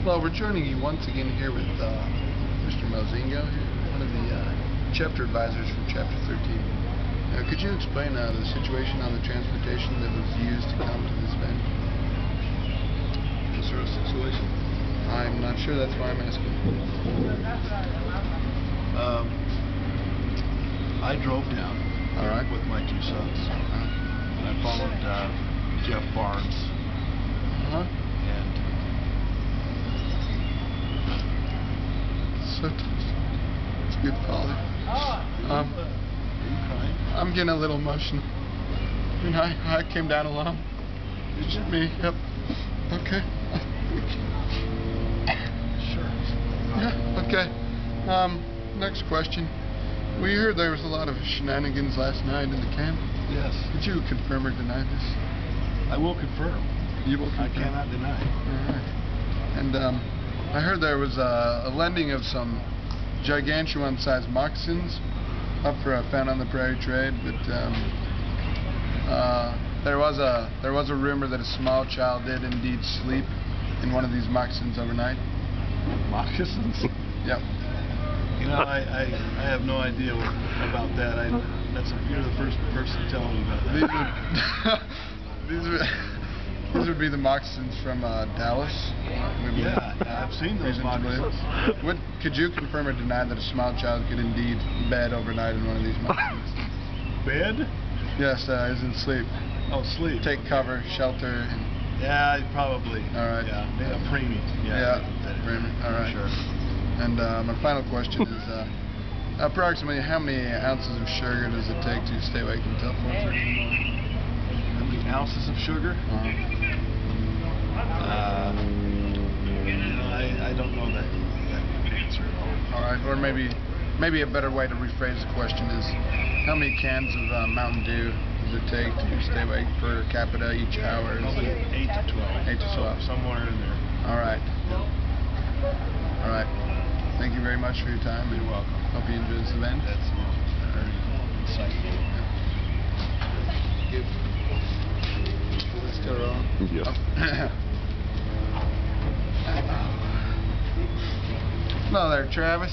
Well, we're joining you once again here with Mr. Malzingo, one of the chapter advisors from Chapter 13. Could you explain the situation on the transportation that was used to come to this event? Is there a situation? I'm not sure, that's why I'm asking. I drove down with my two sons. And I followed Jeff Barnes. And It's a good father. Are you crying? I'm getting a little emotional. And I came down alone. It's just me. Yep. Okay. Sure. Yeah. Okay. Next question. We heard there was a lot of shenanigans last night in the camp. Yes. Could you confirm or deny this? I will confirm. You will confirm? I cannot deny. All right. And I heard there was a lending of some gigantuan-sized moccasins up for a found on the prairie trade, but there was a rumor that a small child did indeed sleep in one of these moccasins overnight. Moccasins? Yep. You know, I have no idea about that. You're the first person telling me about that. These would be the moccasins from Dallas. Yeah, I've seen those moccasins. Could you confirm or deny that a small child could indeed bed overnight in one of these moccasins? Bed? Yes, as in sleep. Oh, sleep. Take cover, shelter, and... Yeah, probably. All right. Yeah, maybe a preemie. Yeah, preemie. All right. Sure. And my final question is, approximately how many ounces of sugar does it take to stay awake until 4:30 in the morning? How many ounces of sugar? I don't know that answer at all. All right, or maybe a better way to rephrase the question is, how many cans of Mountain Dew does it take to stay awake per capita each hour? Probably 8 to 12. 8 to 12. Somewhere in there. All right. All right. Thank you very much for your time. You're welcome. Hope you enjoy this event. That's very insightful. Good. Still rolling? Yes. Hello there, Travis.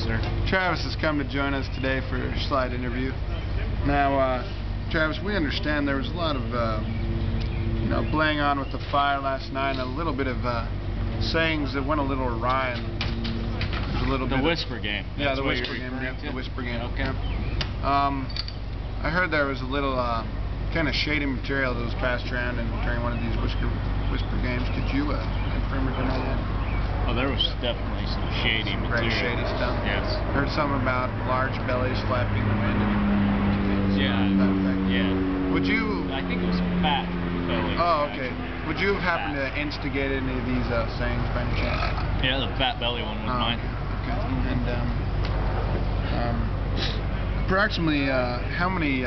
Sir. Travis has come to join us today for a slide interview. Now, Travis, we understand there was a lot of, playing on with the fire last night, and a little bit of sayings that went a little awry. The whisper game. Yeah, That's the what whisper you're game. referring Yeah, to? the whisper game. Okay. I heard there was a little kind of shady material that was passed around during one of these whisper games. Could you confirm or deny that? Oh, there was definitely some shady material. Very shady stuff. Yes. Heard something about large bellies flapping in the wind. Yeah. Yeah. Would you? I think it was fat belly. Oh, okay. Would you have happened to instigate any of these sayings by any chance? Yeah, the fat belly one was mine. Okay. And approximately how many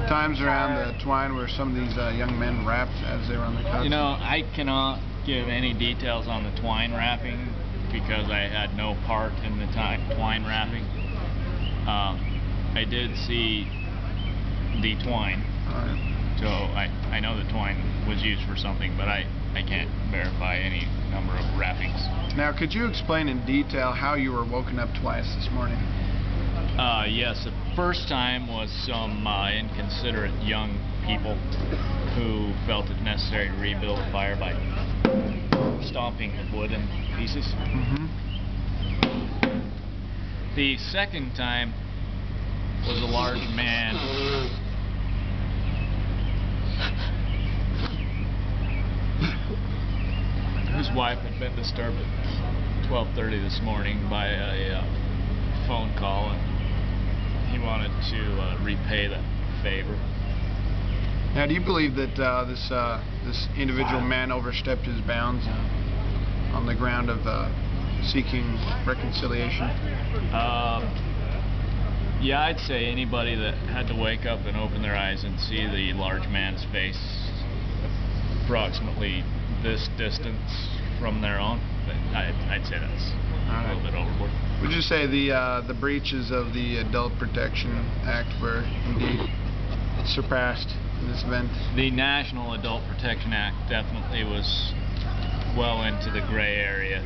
times around the twine were some of these young men wrapped as they were on the cubs? You know, I cannot give any details on the twine wrapping because I had no part in the twine wrapping. I did see the twine. So I know the twine was used for something, but I can't verify any number of wrappings. Now, could you explain in detail how you were woken up twice this morning? Yes, the first time was some inconsiderate young people who felt it necessary to rebuild a fire by stomping the wood in pieces. The second time was a large man whose wife had been disturbed at 12:30 this morning by a phone call, and he wanted to repay the favor. Now, do you believe that this individual man overstepped his bounds on the ground of seeking reconciliation? Yeah, I'd say anybody that had to wake up and open their eyes and see the large man's face approximately this distance from their own, I'd say that's a little bit overboard. Would you say the breaches of the Adult Protection Act were indeed surpassed in this event? The National Adult Protection Act definitely was well into the gray area.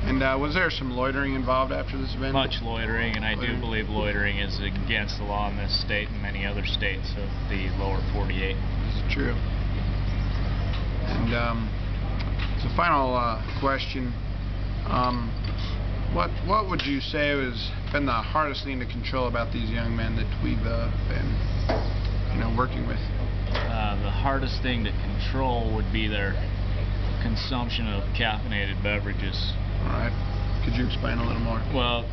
And was there some loitering involved after this event? Much loitering, and I do believe loitering is against the law in this state and many other states of the lower 48. This is true. And so final question. What would you say has been the hardest thing to control about these young men that we've been working with? The hardest thing to control would be their consumption of caffeinated beverages. Alright. Could you explain a little more? Well,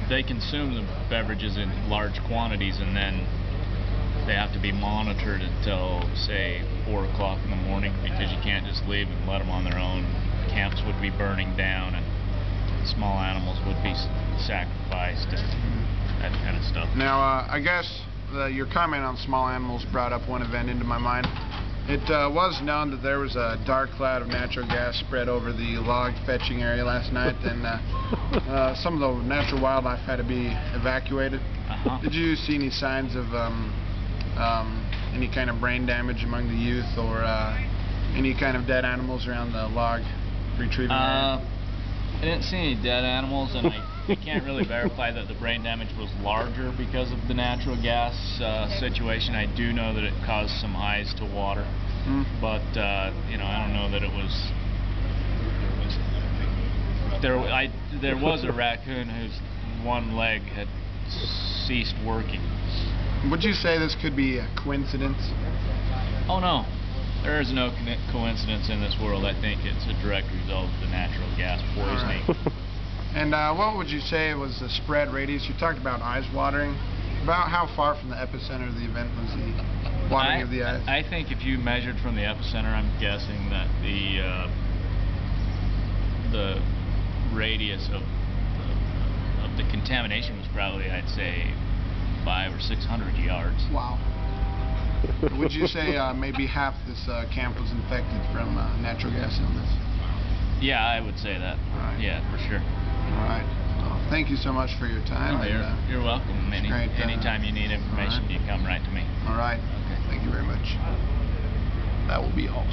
they consume the beverages in large quantities, and then they have to be monitored until, say, 4 o'clock in the morning, because you can't just leave and let them on their own. Camps would be burning down, and small animals would be sacrificed, and that kind of stuff. Now, I guess your comment on small animals brought up one event into my mind. It was known that there was a dark cloud of natural gas spread over the log fetching area last night, and some of the natural wildlife had to be evacuated. Did you see any signs of any kind of brain damage among the youth, or any kind of dead animals around the log retrieving area? I didn't see any dead animals, and I can't really verify that the brain damage was larger because of the natural gas situation. I do know that it caused some eyes to water, but I don't know that it was. There was a raccoon whose one leg had ceased working. Would you say this could be a coincidence? Oh no. There is no coincidence in this world. I think it's a direct result of the natural gas poisoning. Right. And what would you say was the spread radius? You talked about eyes watering. About how far from the epicenter of the event was the watering of the eyes? I think if you measured from the epicenter, I'm guessing that the radius of the contamination was probably, I'd say, 500 or 600 yards. Wow. Would you say maybe half this camp was infected from natural gas illness? Yeah, I would say that. Right. Yeah, for sure. All right. Well, thank you so much for your time. You're welcome. Anytime you need information, you come right to me. All right. Okay. Thank you very much. That will be all.